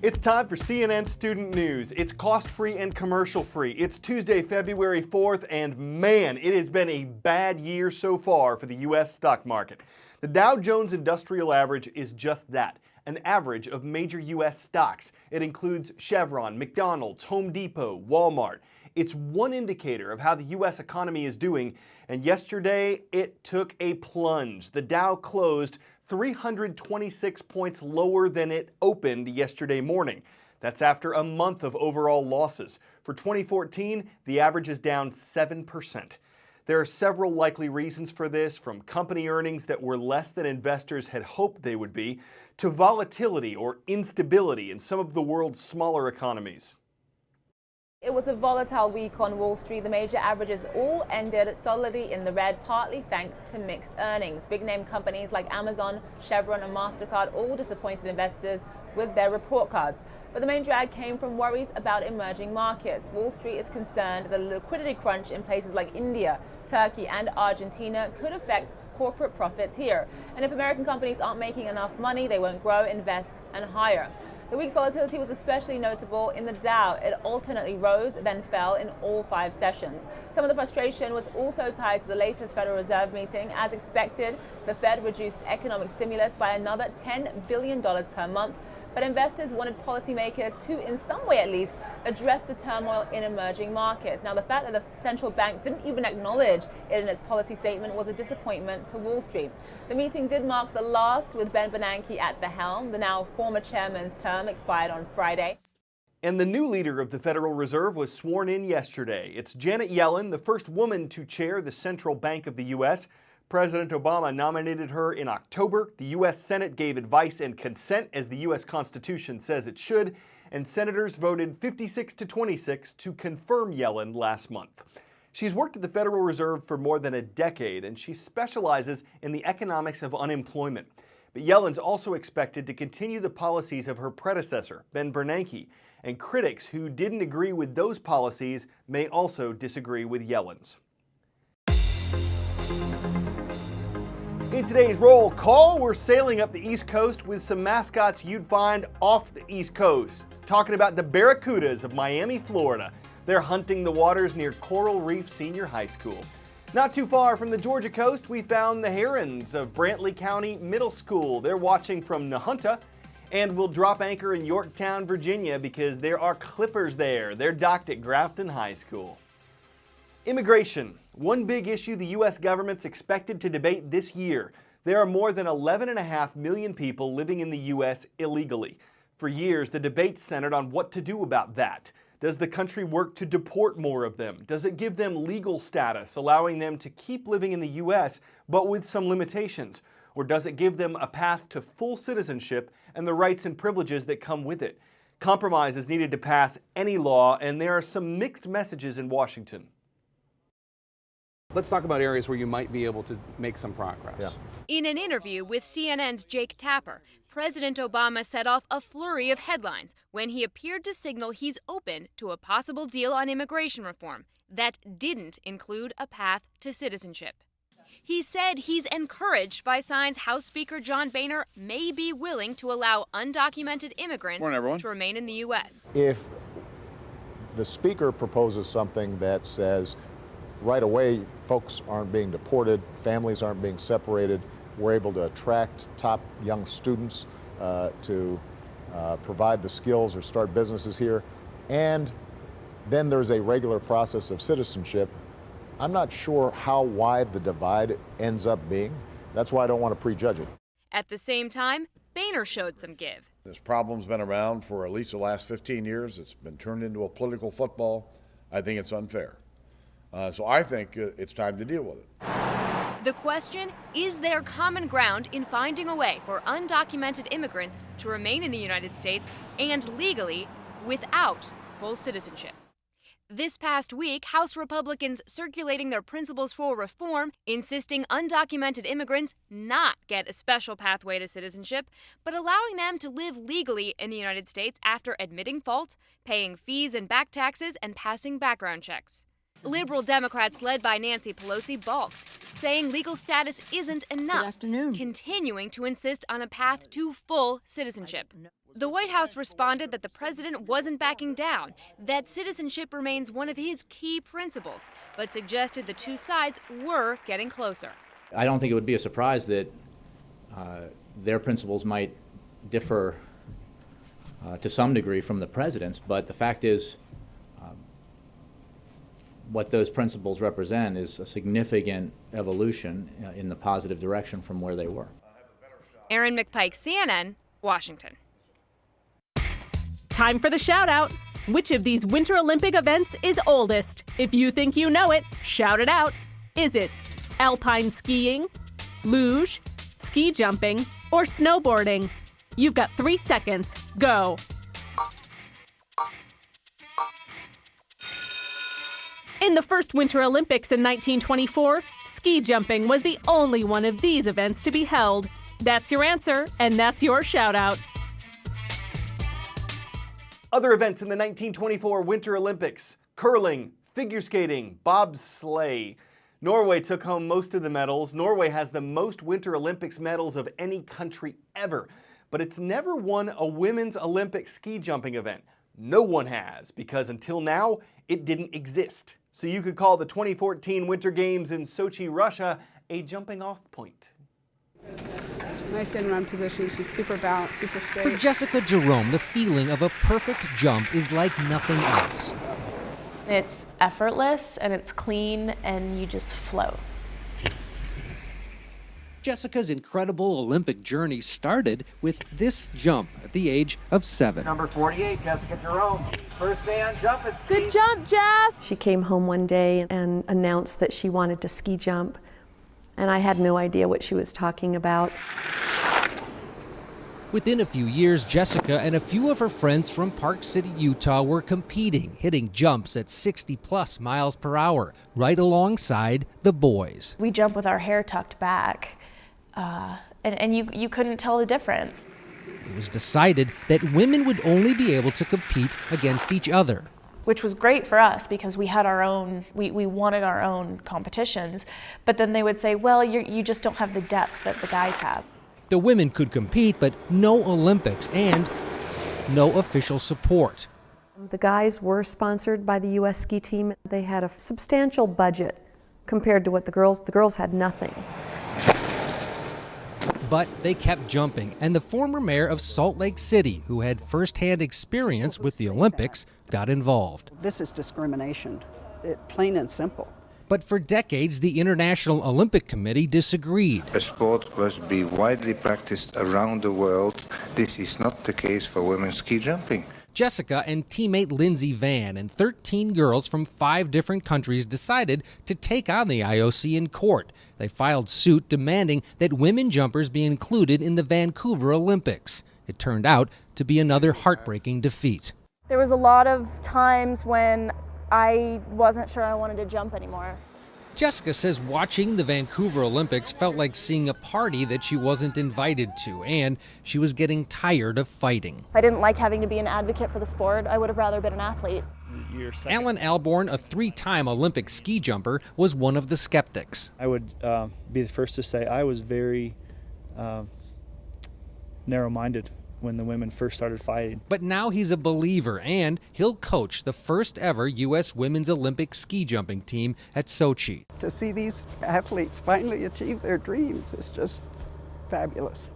It's time for CNN Student News. It's cost-free and commercial-free. It's Tuesday, February 4th, and man, it has been a bad year so far for the U.S. stock market. The Dow Jones Industrial Average is just that, an average of major U.S. stocks. It includes Chevron, McDonald's, Home Depot, Walmart. It's one indicator of how the U.S. economy is doing, and yesterday it took a plunge. The Dow closed 326 points lower than it opened yesterday morning. That's after a month of overall losses. For 2014, the average is down 7%. There are several likely reasons for this, from company earnings that were less than investors had hoped they would be, to volatility or instability in some of the world's smaller economies. It was a volatile week on Wall Street. The major averages all ended solidly in the red, partly thanks to mixed earnings. Big-name companies like Amazon, Chevron, and MasterCard all disappointed investors with their report cards. But the main drag came from worries about emerging markets. Wall Street is concerned that a liquidity crunch in places like India, Turkey, and Argentina could affect corporate profits here. And if American companies aren't making enough money, they won't grow, invest, and hire. The week's volatility was especially notable in the Dow. It alternately rose, then fell in all 5 sessions. Some of the frustration was also tied to the latest Federal Reserve meeting. As expected, the Fed reduced economic stimulus by another $10 billion per month. But investors wanted policymakers to, in some way at least, address the turmoil in emerging markets. Now, the fact that the central bank didn't even acknowledge it in its policy statement was a disappointment to Wall Street. The meeting did mark the last with Ben Bernanke at the helm. The now former chairman's term expired on Friday. And the new leader of the Federal Reserve was sworn in yesterday. It's Janet Yellen, the first woman to chair the Central Bank of the U.S. President Obama nominated her in October. The U.S. Senate gave advice and consent, as the U.S. Constitution says it should, and senators voted 56-26 to confirm Yellen last month. She's worked at the Federal Reserve for more than a decade, and she specializes in the economics of unemployment. But Yellen's also expected to continue the policies of her predecessor, Ben Bernanke, and critics who didn't agree with those policies may also disagree with Yellen's. In today's roll call, we're sailing up the East Coast with some mascots you'd find off the East Coast. Talking about the Barracudas of Miami, Florida. They're hunting the waters near Coral Reef Senior High School. Not too far from the Georgia coast, we found the Herons of Brantley County Middle School. They're watching from Nahunta, and we'll drop anchor in Yorktown, Virginia, because there are Clippers there. They're docked at Grafton High School. Immigration, one big issue the U.S. government's expected to debate this year. There are more than 11.5 million people living in the U.S. illegally. For years, the debate centered on what to do about that. Does the country work to deport more of them? Does it give them legal status, allowing them to keep living in the U.S., but with some limitations? Or does it give them a path to full citizenship and the rights and privileges that come with it? Compromise is needed to pass any law, and there are some mixed messages in Washington. Let's talk about areas where you might be able to make some progress. Yeah. In an interview with CNN's Jake Tapper, President Obama set off a flurry of headlines when he appeared to signal he's open to a possible deal on immigration reform that didn't include a path to citizenship. He said he's encouraged by signs House Speaker John Boehner may be willing to allow undocumented immigrants to remain in the U.S. If the Speaker proposes something that says right away folks aren't being deported, families aren't being separated, we're able to attract top young students to provide the skills or start businesses here, and then there's a regular process of citizenship, I'm not sure how wide the divide ends up being. That's why I don't want to prejudge it. At the same time, Boehner showed some give. This problem's been around for at least the last 15 years. It's been turned into a political football. I think it's unfair. So I think it's time to deal with it. The question, is there common ground in finding a way for undocumented immigrants to remain in the United States and legally without full citizenship? This past week, House Republicans circulating their principles for reform, insisting undocumented immigrants not get a special pathway to citizenship, but allowing them to live legally in the United States after admitting fault, paying fees and back taxes, and passing background checks. Liberal Democrats led by Nancy Pelosi balked, saying legal status isn't enough, continuing to insist on a path to full citizenship. The White House responded that the president wasn't backing down, that citizenship remains one of his key principles, but suggested the two sides were getting closer. I don't think it would be a surprise that their principles might differ to some degree from the president's, but the fact is what those principles represent is a significant evolution in the positive direction from where they were. Erin McPike, CNN, Washington. Time for the shout out. Which of these Winter Olympic events is oldest? If you think you know it, shout it out. Is it alpine skiing, luge, ski jumping, or snowboarding? You've got 3 seconds. Go. In the first Winter Olympics in 1924, ski jumping was the only one of these events to be held. That's your answer, and that's your shout out. Other events in the 1924 Winter Olympics: curling, figure skating, bobsleigh. Norway took home most of the medals. Norway has the most Winter Olympics medals of any country ever, but it's never won a women's Olympic ski jumping event. No one has, because until now, it didn't exist. So you could call the 2014 Winter Games in Sochi, Russia, a jumping off point. Nice in-run position. She's super balanced, super straight. For Jessica Jerome, the feeling of a perfect jump is like nothing else. It's effortless and it's clean and you just float. Jessica's incredible Olympic journey started with this jump at the age of 7. Number 48, Jessica Jerome. First band jump. It's Good jump, Jess! She came home one day and announced that she wanted to ski jump, and I had no idea what she was talking about. Within a few years, Jessica and a few of her friends from Park City, Utah were competing, hitting jumps at 60+ miles per hour, right alongside the boys. We jump with our hair tucked back, and you couldn't tell the difference. It was decided that women would only be able to compete against each other. Which was great for us because we had our own, we wanted our own competitions, but then they would say, well, you just don't have the depth that the guys have. The women could compete, but no Olympics and no official support. The guys were sponsored by the U.S. ski team. They had a substantial budget compared to what the girls had nothing. But they kept jumping, and the former mayor of Salt Lake City, who had firsthand experience with the Olympics, got involved. This is discrimination, plain and simple. But for decades, the International Olympic Committee disagreed. A sport must be widely practiced around the world. This is not the case for women's ski jumping. Jessica and teammate Lindsey Vann and 13 girls from 5 different countries decided to take on the IOC in court. They filed suit demanding that women jumpers be included in the Vancouver Olympics. It turned out to be another heartbreaking defeat. There was a lot of times when I wasn't sure I wanted to jump anymore. Jessica says watching the Vancouver Olympics felt like seeing a party that she wasn't invited to, and she was getting tired of fighting. If I didn't like having to be an advocate for the sport, I would have rather been an athlete. Alan Alborn, a 3-time Olympic ski jumper, was one of the skeptics. I would be the first to say I was very narrow-minded when the women first started fighting. But now he's a believer, and he'll coach the first ever U.S. women's Olympic ski jumping team at Sochi. To see these athletes finally achieve their dreams is just fabulous.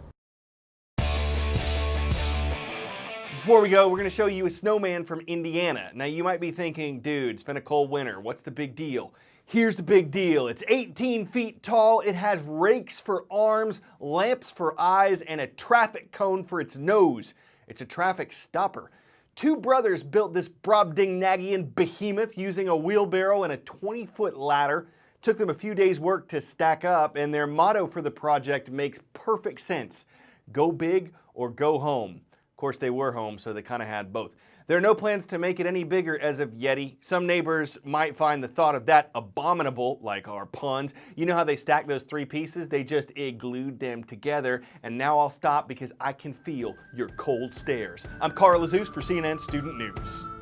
Before we go, we're going to show you a snowman from Indiana. Now you might be thinking, dude, it's been a cold winter. What's the big deal? Here's the big deal. It's 18 feet tall. It has rakes for arms, lamps for eyes, and a traffic cone for its nose. It's a traffic stopper. 2 brothers built this Brobdingnagian behemoth using a wheelbarrow and a 20-foot ladder. Took them a few days' work to stack up, and their motto for the project makes perfect sense. Go big or go home. Of course, they were home, so they kind of had both. There are no plans to make it any bigger as of yet. Some neighbors might find the thought of that abominable, like our puns. You know how they stack those 3 pieces? They just glued them together. And now I'll stop because I can feel your cold stares. I'm Carl Azus for CNN Student News.